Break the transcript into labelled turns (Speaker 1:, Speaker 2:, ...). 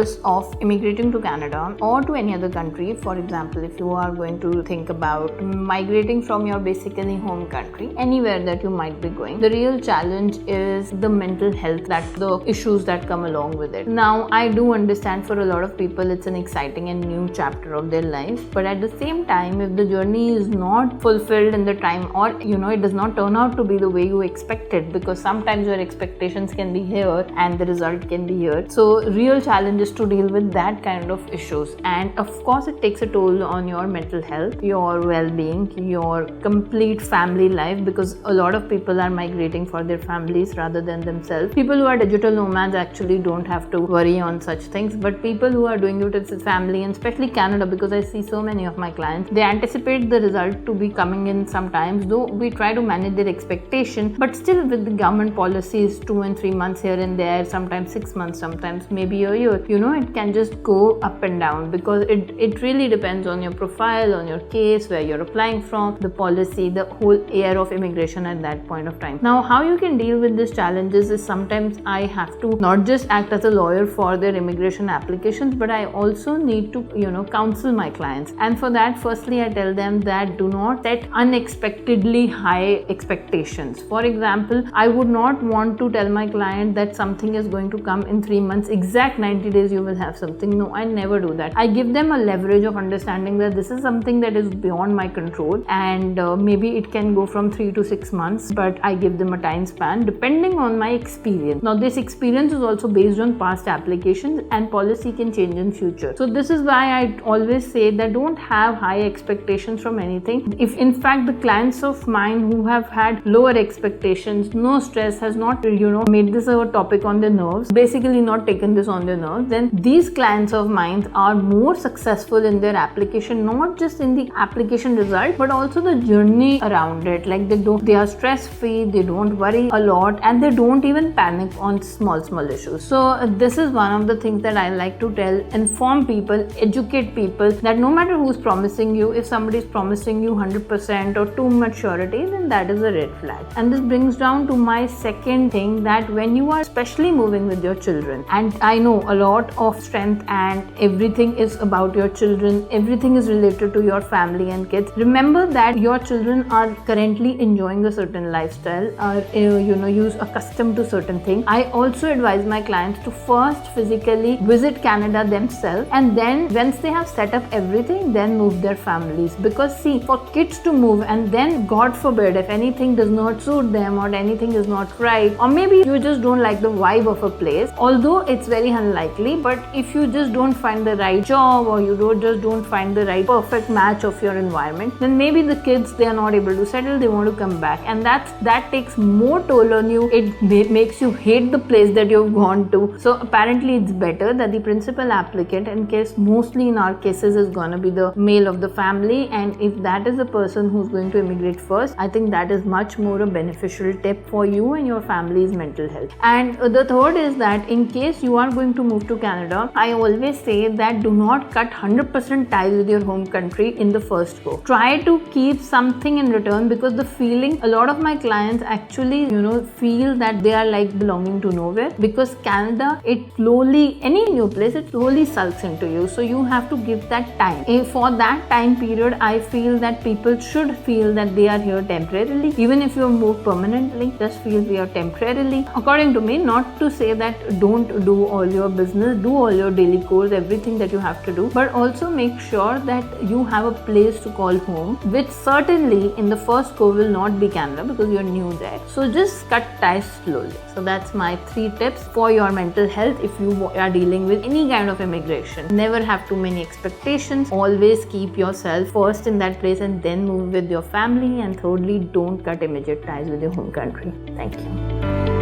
Speaker 1: purpose of immigrating to Canada or to any other country, for example, if you are going to think about migrating from your basically home country, anywhere that you might be going, the real challenge is the mental health, the issues that come along with it. Now, I do understand for a lot of people it's an exciting and new chapter of their life, but at the same time, if the journey is not fulfilled in the time, or it does not turn out to be the way you expected, because sometimes your expectations can be here and the result can be here. So real challenge is to deal with that kind of issues, and of course it takes a toll on your mental health, your well-being, your complete family life, because a lot of people are migrating for their families rather than themselves. People who are digital nomads actually don't have to worry on such things, but people who are doing it as family, and especially Canada, because I see so many of my clients, they anticipate the result to be coming in sometimes, though we try to manage their expectation, but still with the government policies 2 and 3 months here and there, sometimes 6 months, sometimes maybe a year, it can just go up and down, because it really depends on your profile, on your case, where you're applying from, the policy, the whole air of immigration at that point of time. Now, how you can deal with these challenges is sometimes I have to not just act as a lawyer for their immigration applications, but I also need to counsel my clients. And for that, firstly, I tell them that do not set unexpectedly high expectations. For example, I would not want to tell my client that something is going to come in 3 months, exact 90 days you will have something. No, I never do that. I give them a leverage of understanding that this is something that is beyond my control, and maybe it can go from 3 to 6 months, but I give them a time span depending on my experience. Now, this experience is also based on past applications, and policy can change in future. So this is why I always say that don't have high expectations from anything. If in fact the clients of mine who have had lower expectations, no stress, has not made this a topic on their nerves, basically not taken this on their nerves, then these clients of mine are more successful in their application, not just in the application result, but also the journey around it. Like they are stress free, they don't worry a lot, and they don't even panic on small issues. So this is one of the things that I like to tell, inform people, educate people, that no matter who's promising you, if somebody is promising you 100% or too much surety, then that is a red flag. And this brings down to my second thing, that when you are especially moving with your children, and I know a lot of strength and everything is about your children, everything is related to your family and kids, remember that your children are currently enjoying a certain lifestyle, are accustomed to certain things. I also advise my clients to first physically visit Canada themselves, and then once they have set up everything, then move their families. Because see, for kids to move and then God forbid if anything does not suit them or anything is not right, or maybe you just don't like the vibe of a place, although it's very unlikely, but if you just don't find the right job, or you don't find the right perfect match of your environment, then maybe the kids, they are not able to settle, they want to come back, and that takes more toll on you. It makes you hate the place that you've gone to. So apparently it's better that the principal applicant, in case mostly in our cases is going to be the male of the family, and if that is the person who's going to immigrate first, I think that is much more a beneficial tip for you and your family's mental health. And the third is that in case you are going to move to Canada, I always say that do not cut 100% ties with your home country in the first go. Try to keep something in return, because the feeling, a lot of my clients actually feel that they are like belonging to nowhere, because Canada, it slowly, any new place, it slowly sulks into you. So you have to give that time. For that time period, I feel that people should feel that they are here temporarily. Even if you move permanently, just feel we are temporarily. According to me, not to say that don't do all your business, do all your daily chores, everything that you have to do, but also make sure that you have a place to call home, which certainly in the first go will not be Canada, because you're new there. So just cut ties slowly. So that's my 3 tips for your mental health if you are dealing with any kind of immigration. Never have too many expectations. Always keep yourself first in that place and then move with your family. And thirdly, don't cut immediate ties with your home country. Thank you.